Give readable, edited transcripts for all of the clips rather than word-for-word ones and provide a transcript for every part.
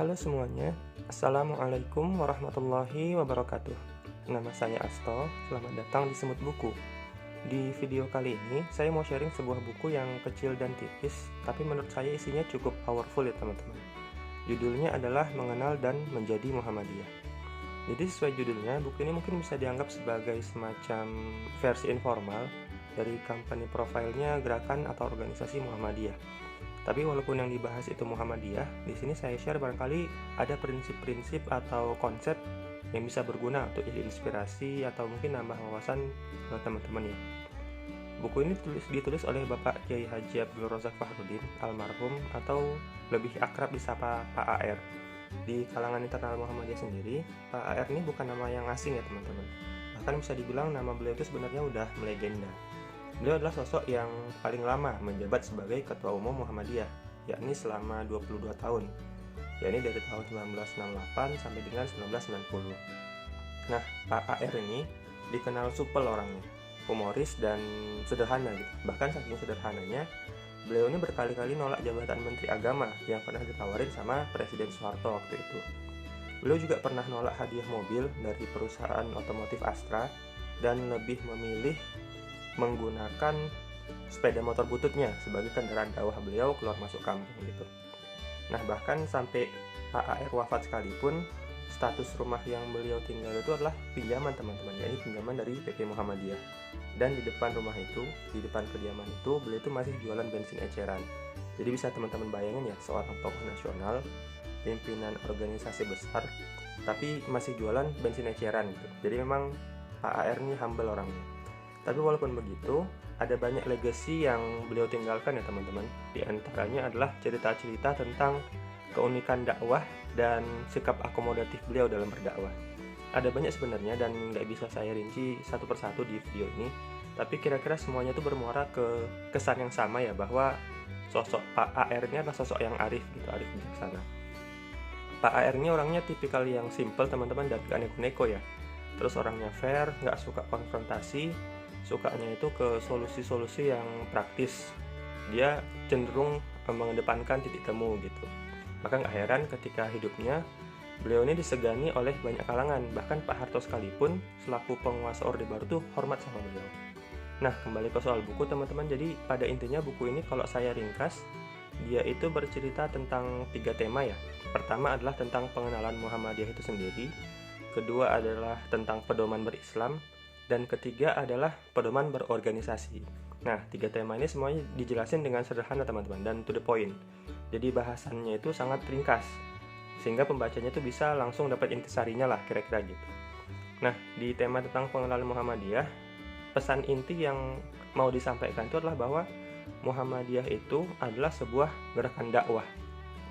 Halo semuanya, Assalamualaikum warahmatullahi wabarakatuh. Nama saya Asto, selamat datang di Semut Buku. Di video kali ini, saya mau sharing sebuah buku yang kecil dan tipis, tapi menurut saya isinya cukup powerful ya teman-teman. Judulnya adalah Mengenal dan Menjadi Muhammadiyah. Jadi sesuai judulnya, buku ini mungkin bisa dianggap sebagai semacam versi informal dari company profile-nya gerakan atau organisasi Muhammadiyah. Tapi walaupun yang dibahas itu Muhammadiyah, di sini saya share barangkali ada prinsip-prinsip atau konsep yang bisa berguna untuk jadi inspirasi atau mungkin nambah wawasan buat teman-teman ya. Buku ini ditulis oleh Bapak Kiai Haji Abdul Razak Fahrudin almarhum atau lebih akrab disapa Pak AR. Di kalangan internal Muhammadiyah sendiri, Pak AR ini bukan nama yang asing ya teman-teman. Bahkan bisa dibilang nama beliau itu sebenarnya udah melegenda. Beliau adalah sosok yang paling lama menjabat sebagai Ketua Umum Muhammadiyah, yakni selama 22 tahun, yakni dari tahun 1968 sampai dengan 1990. Nah, Pak AR ini dikenal supel orangnya, humoris dan sederhana gitu. Bahkan saking sederhananya, beliau ini berkali-kali nolak jabatan Menteri Agama yang pernah ditawarin sama Presiden Soeharto waktu itu. Beliau juga pernah nolak hadiah mobil dari perusahaan otomotif Astra dan lebih memilih menggunakan sepeda motor bututnya sebagai kendaraan dakwah beliau keluar masuk kampung gitu. Nah, bahkan sampai Pak AR wafat sekalipun, status rumah yang beliau tinggal itu adalah pinjaman teman-teman, yakni pinjaman dari PP Muhammadiyah. Dan di depan rumah itu, di depan kediaman itu, beliau itu masih jualan bensin eceran. Jadi bisa teman-teman bayangin ya, seorang tokoh nasional, pimpinan organisasi besar, tapi masih jualan bensin eceran gitu. Jadi memang Pak AR ini humble orangnya. Tapi walaupun begitu, ada banyak legacy yang beliau tinggalkan ya teman-teman. Di antaranya adalah cerita-cerita tentang keunikan dakwah dan sikap akomodatif beliau dalam berdakwah. Ada banyak sebenarnya dan nggak bisa saya rinci satu persatu di video ini. Tapi kira-kira semuanya itu bermuara ke kesan yang sama ya, bahwa sosok Pak AR ini adalah sosok yang arif gitu, arif bijaksana. Pak AR ini orangnya tipikal yang simple teman-teman dan gak neko-neko ya. Terus orangnya fair, nggak suka konfrontasi, sukanya itu ke solusi-solusi yang praktis. Dia cenderung mengedepankan titik temu gitu. Maka nggak heran ketika hidupnya beliau ini disegani oleh banyak kalangan. Bahkan Pak Harto sekalipun selaku penguasa Orde Baru tuh hormat sama beliau. Nah, kembali ke soal buku teman-teman. Jadi pada intinya buku ini kalau saya ringkas, dia itu bercerita tentang 3 tema ya. Pertama adalah tentang pengenalan Muhammadiyah itu sendiri. Kedua adalah tentang pedoman berislam. Dan ketiga adalah pedoman berorganisasi. Nah, 3 tema ini semuanya dijelasin dengan sederhana teman-teman dan to the point. Jadi bahasannya itu sangat ringkas, sehingga pembacanya itu bisa langsung dapat intisarinya lah kira-kira gitu. Nah, di tema tentang pengenalan Muhammadiyah, pesan inti yang mau disampaikan itu adalah bahwa Muhammadiyah itu adalah sebuah gerakan dakwah.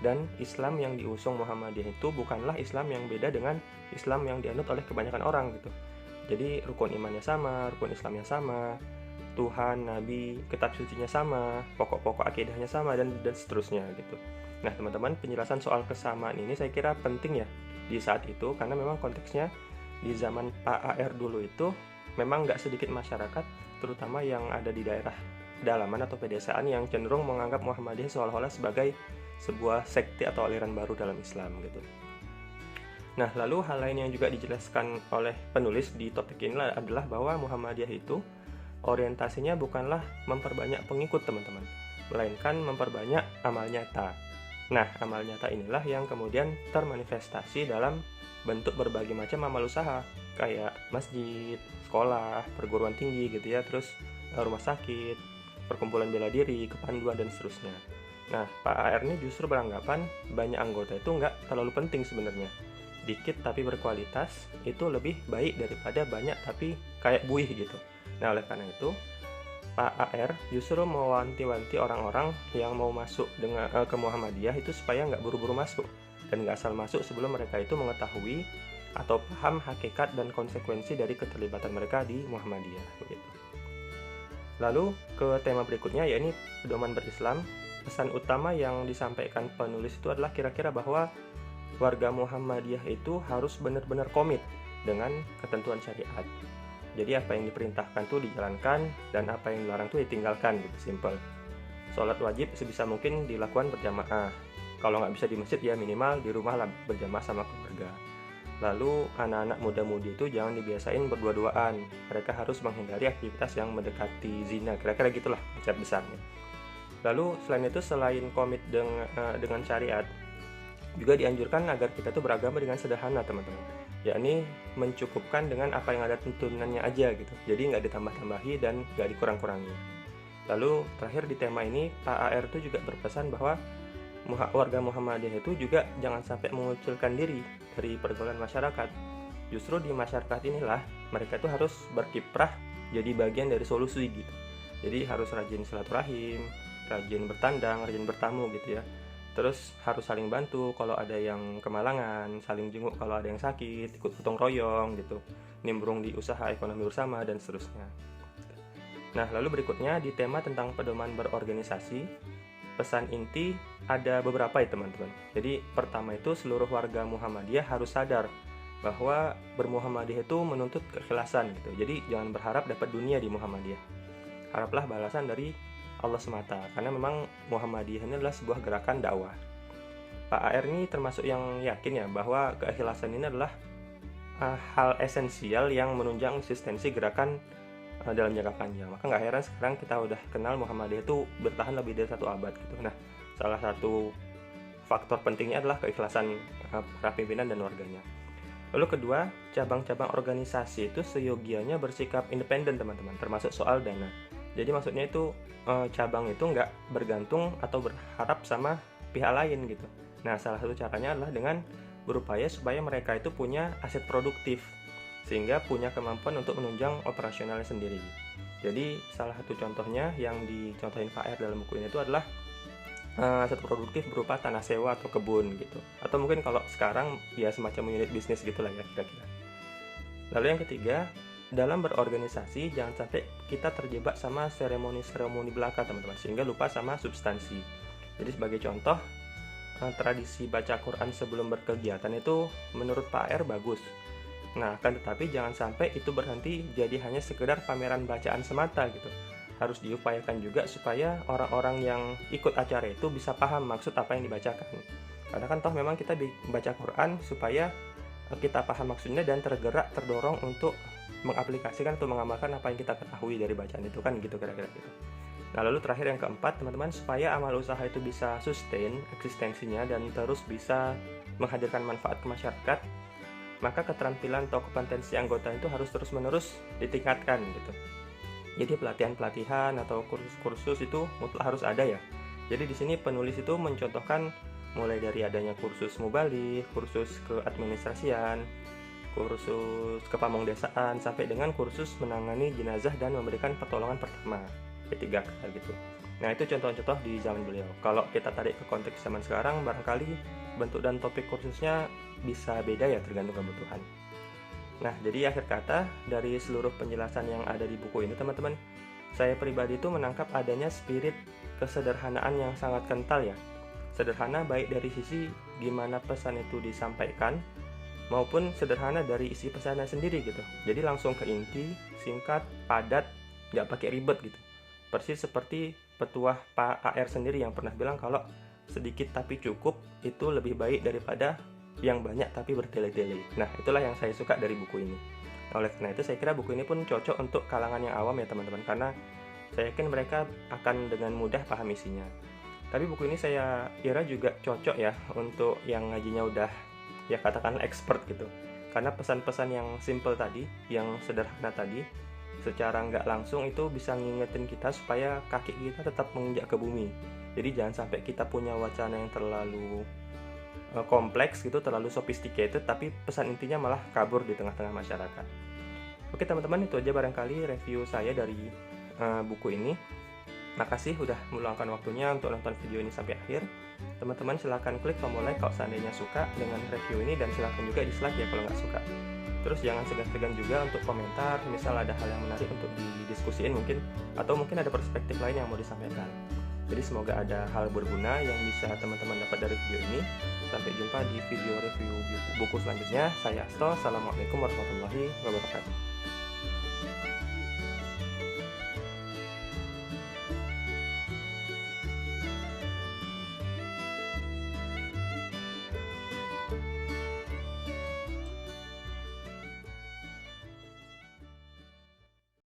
Dan Islam yang diusung Muhammadiyah itu bukanlah Islam yang beda dengan Islam yang dianut oleh kebanyakan orang gitu. Jadi rukun imannya sama, rukun Islamnya sama, Tuhan, Nabi, kitab sucinya sama, pokok-pokok akidahnya sama, dan seterusnya gitu. Nah teman-teman, penjelasan soal kesamaan ini saya kira penting ya di saat itu, karena memang konteksnya di zaman Pak AR dulu itu memang nggak sedikit masyarakat, terutama yang ada di daerah pedalaman atau pedesaan yang cenderung menganggap Muhammadiyah seolah-olah sebagai sebuah sekte atau aliran baru dalam Islam gitu. Nah, lalu hal lain yang juga dijelaskan oleh penulis di topik ini adalah bahwa Muhammadiyah itu orientasinya bukanlah memperbanyak pengikut teman-teman, melainkan memperbanyak amal nyata. Nah, amal nyata inilah yang kemudian termanifestasi dalam bentuk berbagai macam amal usaha, kayak masjid, sekolah, perguruan tinggi gitu ya, terus rumah sakit, perkumpulan bela diri, kepanduan, dan seterusnya. Nah, Pak AR ini justru beranggapan banyak anggota itu nggak terlalu penting sebenarnya. Dikit tapi berkualitas itu lebih baik daripada banyak tapi kayak buih gitu. Nah, oleh karena itu Pak AR justru mewanti-wanti orang-orang yang mau masuk dengan ke Muhammadiyah itu supaya nggak buru-buru masuk dan nggak asal masuk sebelum mereka itu mengetahui atau paham hakikat dan konsekuensi dari keterlibatan mereka di Muhammadiyah begitu. Lalu ke tema berikutnya, yakni pedoman berislam. Pesan utama yang disampaikan penulis itu adalah kira-kira bahwa warga Muhammadiyah itu harus benar-benar komit dengan ketentuan syariat. Jadi apa yang diperintahkan tuh dijalankan dan apa yang dilarang tuh ditinggalkan gitu, simple. Sholat wajib sebisa mungkin dilakukan berjamaah. Kalau nggak bisa di masjid ya minimal di rumah lah berjamaah sama keluarga. Lalu anak-anak muda-mudi itu jangan dibiasain berdua-duaan. Mereka harus menghindari aktivitas yang mendekati zina. Kira-kira gitulah konsep besarnya. Lalu selain itu, selain komit dengan syariat, juga dianjurkan agar kita tuh beragama dengan sederhana teman-teman. Yakni mencukupkan dengan apa yang ada tuntunannya aja gitu. Jadi nggak ditambah-tambahi dan nggak dikurang-kurangi. Lalu terakhir di tema ini, Pak AR itu juga berpesan bahwa warga Muhammadiyah itu juga jangan sampai mengucilkan diri dari pergaulan masyarakat. Justru di masyarakat inilah mereka itu harus berkiprah jadi bagian dari solusi gitu. Jadi harus rajin silaturahim, rajin bertandang, rajin bertamu gitu ya. Terus harus saling bantu kalau ada yang kemalangan, saling jenguk kalau ada yang sakit, ikut gotong royong gitu, nimbrung di usaha ekonomi bersama dan seterusnya. Nah, lalu berikutnya di tema tentang pedoman berorganisasi, pesan inti ada beberapa ya teman-teman. Jadi pertama itu seluruh warga Muhammadiyah harus sadar bahwa bermuhammadiyah itu menuntut keikhlasan gitu. Jadi jangan berharap dapat dunia di Muhammadiyah. Haraplah balasan dari Allah semata, karena memang Muhammadiyah ini adalah sebuah gerakan dakwah. Pak AR ini termasuk yang yakin ya bahwa keikhlasan ini adalah hal esensial yang menunjang eksistensi gerakan dalam jangka panjang. Maka nggak heran sekarang kita udah kenal Muhammadiyah itu bertahan lebih dari 1 abad gitu. Nah, salah satu faktor pentingnya adalah keikhlasan para pimpinan dan warganya. Lalu kedua, cabang-cabang organisasi itu seyogianya bersikap independen teman-teman, termasuk soal dana. Jadi maksudnya itu cabang itu nggak bergantung atau berharap sama pihak lain gitu. Nah, salah satu caranya adalah dengan berupaya supaya mereka itu punya aset produktif, sehingga punya kemampuan untuk menunjang operasionalnya sendiri. Jadi salah satu contohnya yang dicontohin Pak R dalam buku ini itu adalah aset produktif berupa tanah sewa atau kebun gitu. Atau mungkin kalau sekarang ya semacam unit bisnis gitulah ya kira-kira. Lalu yang ketiga, dalam berorganisasi jangan sampai kita terjebak sama seremoni-seremoni belaka teman-teman, sehingga lupa sama substansi. Jadi sebagai contoh, tradisi baca Quran sebelum berkegiatan itu menurut Pak R bagus. Nah, akan tetapi jangan sampai itu berhenti jadi hanya sekedar pameran bacaan semata gitu. Harus diupayakan juga supaya orang-orang yang ikut acara itu bisa paham maksud apa yang dibacakan. Karena kan toh memang kita baca Quran supaya kita paham maksudnya dan tergerak, terdorong untuk mengaplikasikan atau mengamalkan apa yang kita ketahui dari bacaan itu kan gitu kira-kira gitu. Nah, lalu terakhir yang keempat teman-teman, supaya amal usaha itu bisa sustain eksistensinya dan terus bisa menghadirkan manfaat ke masyarakat, maka keterampilan atau kompetensi anggota itu harus terus-menerus ditingkatkan gitu. Jadi pelatihan-pelatihan atau kursus-kursus itu mutlak harus ada ya. Jadi di sini penulis itu mencontohkan mulai dari adanya kursus mubalik, kursus keadministrasian, kursus kepamongdesaan, sampai dengan kursus menangani jenazah dan memberikan pertolongan pertama, P3K gitu. Nah, itu contoh-contoh di zaman beliau. Kalau kita tarik ke konteks zaman sekarang, barangkali bentuk dan topik kursusnya bisa beda ya tergantung kebutuhan. Nah, jadi akhir kata dari seluruh penjelasan yang ada di buku ini teman-teman, saya pribadi itu menangkap adanya spirit kesederhanaan yang sangat kental ya. Sederhana baik dari sisi gimana pesan itu disampaikan, maupun sederhana dari isi pesannya sendiri gitu. Jadi langsung ke inti, singkat, padat, nggak pakai ribet gitu. Persis seperti petuah Pak AR sendiri yang pernah bilang kalau sedikit tapi cukup itu lebih baik daripada yang banyak tapi bertele-tele. Nah, itulah yang saya suka dari buku ini. Oleh karena itu saya kira buku ini pun cocok untuk kalangan yang awam ya teman-teman, karena saya yakin mereka akan dengan mudah paham isinya. Tapi buku ini saya kira juga cocok ya untuk yang ngajinya udah ya katakan expert gitu. Karena pesan-pesan yang simple tadi, yang sederhana tadi, secara nggak langsung itu bisa ngingetin kita supaya kaki kita tetap menginjak ke bumi. Jadi jangan sampai kita punya wacana yang terlalu kompleks gitu, terlalu sophisticated, tapi pesan intinya malah kabur di tengah-tengah masyarakat. Oke teman-teman, itu aja barangkali review saya dari buku ini. Makasih udah meluangkan waktunya untuk nonton video ini sampai akhir. Teman-teman silahkan klik tombol like kalau seandainya suka dengan review ini, dan silahkan juga dislike ya kalau nggak suka. Terus jangan segan-segan juga untuk komentar, misal ada hal yang menarik untuk didiskusiin mungkin, atau mungkin ada perspektif lain yang mau disampaikan. Jadi semoga ada hal berguna yang bisa teman-teman dapat dari video ini. Sampai jumpa di video review buku selanjutnya. Saya Asto, Assalamualaikum warahmatullahi wabarakatuh.